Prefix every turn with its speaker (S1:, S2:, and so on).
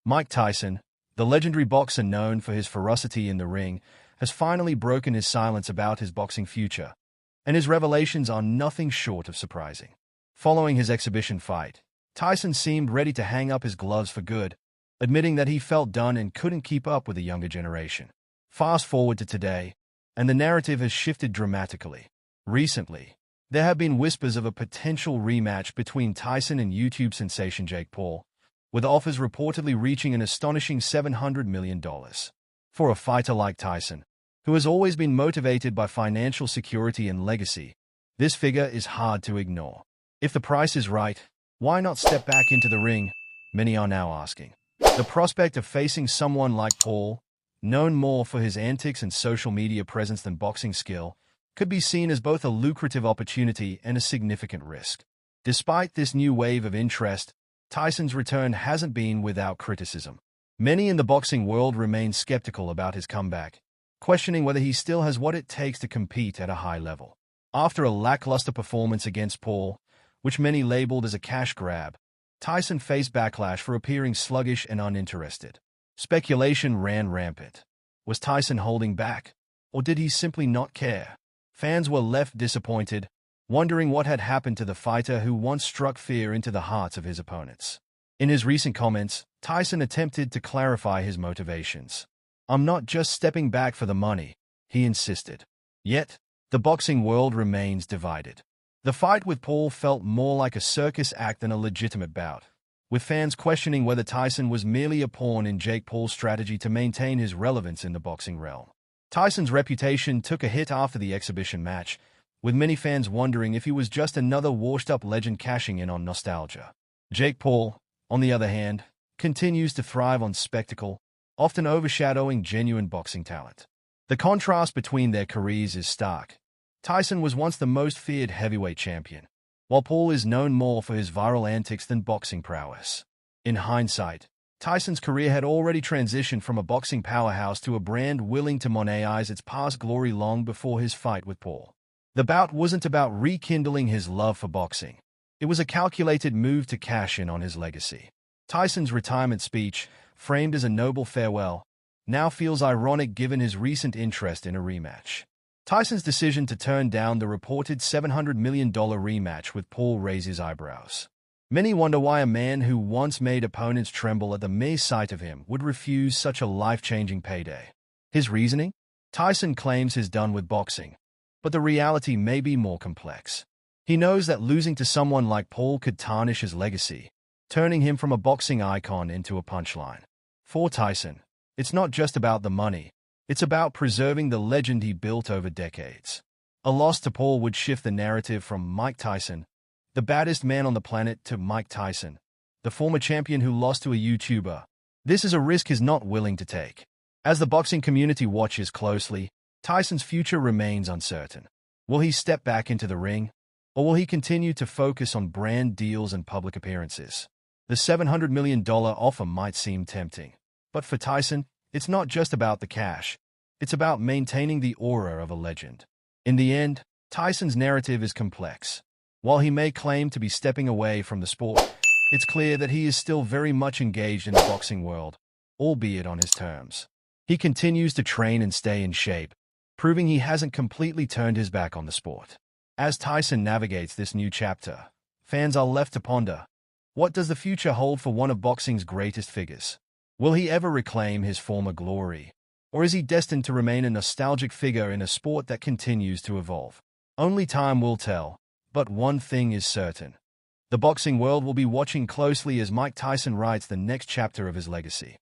S1: Mike Tyson, the legendary boxer known for his ferocity in the ring, has finally broken his silence about his boxing future, and his revelations are nothing short of surprising. Following his exhibition fight, Tyson seemed ready to hang up his gloves for good, admitting that he felt done and couldn't keep up with the younger generation. Fast forward to today, and the narrative has shifted dramatically. Recently, there have been whispers of a potential rematch between Tyson and YouTube sensation Jake Paul, with offers reportedly reaching an astonishing $700 million. For a fighter like Tyson, who has always been motivated by financial security and legacy, this figure is hard to ignore. If the price is right, why not step back into the ring? Many are now asking. The prospect of facing someone like Paul, known more for his antics and social media presence than boxing skill, could be seen as both a lucrative opportunity and a significant risk. Despite this new wave of interest, Tyson's return hasn't been without criticism. Many in the boxing world remain skeptical about his comeback, questioning whether he still has what it takes to compete at a high level. After a lackluster performance against Paul, which many labeled as a cash grab, Tyson faced backlash for appearing sluggish and uninterested. Speculation ran rampant. Was Tyson holding back, or did he simply not care? Fans were left disappointed, wondering what had happened to the fighter who once struck fear into the hearts of his opponents. In his recent comments, Tyson attempted to clarify his motivations. "I'm not just stepping back for the money," he insisted. Yet, the boxing world remains divided. The fight with Paul felt more like a circus act than a legitimate bout, with fans questioning whether Tyson was merely a pawn in Jake Paul's strategy to maintain his relevance in the boxing realm. Tyson's reputation took a hit after the exhibition match, with many fans wondering if he was just another washed-up legend cashing in on nostalgia. Jake Paul, on the other hand, continues to thrive on spectacle, often overshadowing genuine boxing talent. The contrast between their careers is stark. Tyson was once the most feared heavyweight champion, while Paul is known more for his viral antics than boxing prowess. In hindsight, Tyson's career had already transitioned from a boxing powerhouse to a brand willing to monetize its past glory long before his fight with Paul. The bout wasn't about rekindling his love for boxing. It was a calculated move to cash in on his legacy. Tyson's retirement speech, framed as a noble farewell, now feels ironic given his recent interest in a rematch. Tyson's decision to turn down the reported $700 million rematch with Paul raises eyebrows. Many wonder why a man who once made opponents tremble at the mere sight of him would refuse such a life-changing payday. His reasoning? Tyson claims he's done with boxing, but the reality may be more complex. He knows that losing to someone like Paul could tarnish his legacy, turning him from a boxing icon into a punchline. For Tyson, it's not just about the money, it's about preserving the legend he built over decades. A loss to Paul would shift the narrative from Mike Tyson, the baddest man on the planet, to Mike Tyson, the former champion who lost to a YouTuber. This is a risk he's not willing to take. As the boxing community watches closely, Tyson's future remains uncertain. Will he step back into the ring, or will he continue to focus on brand deals and public appearances? The $700 million offer might seem tempting, but for Tyson, it's not just about the cash. It's about maintaining the aura of a legend. In the end, Tyson's narrative is complex. While he may claim to be stepping away from the sport, it's clear that he is still very much engaged in the boxing world, albeit on his terms. He continues to train and stay in shape, proving he hasn't completely turned his back on the sport. As Tyson navigates this new chapter, fans are left to ponder. What does the future hold for one of boxing's greatest figures? Will he ever reclaim his former glory? Or is he destined to remain a nostalgic figure in a sport that continues to evolve? Only time will tell. But one thing is certain. The boxing world will be watching closely as Mike Tyson writes the next chapter of his legacy.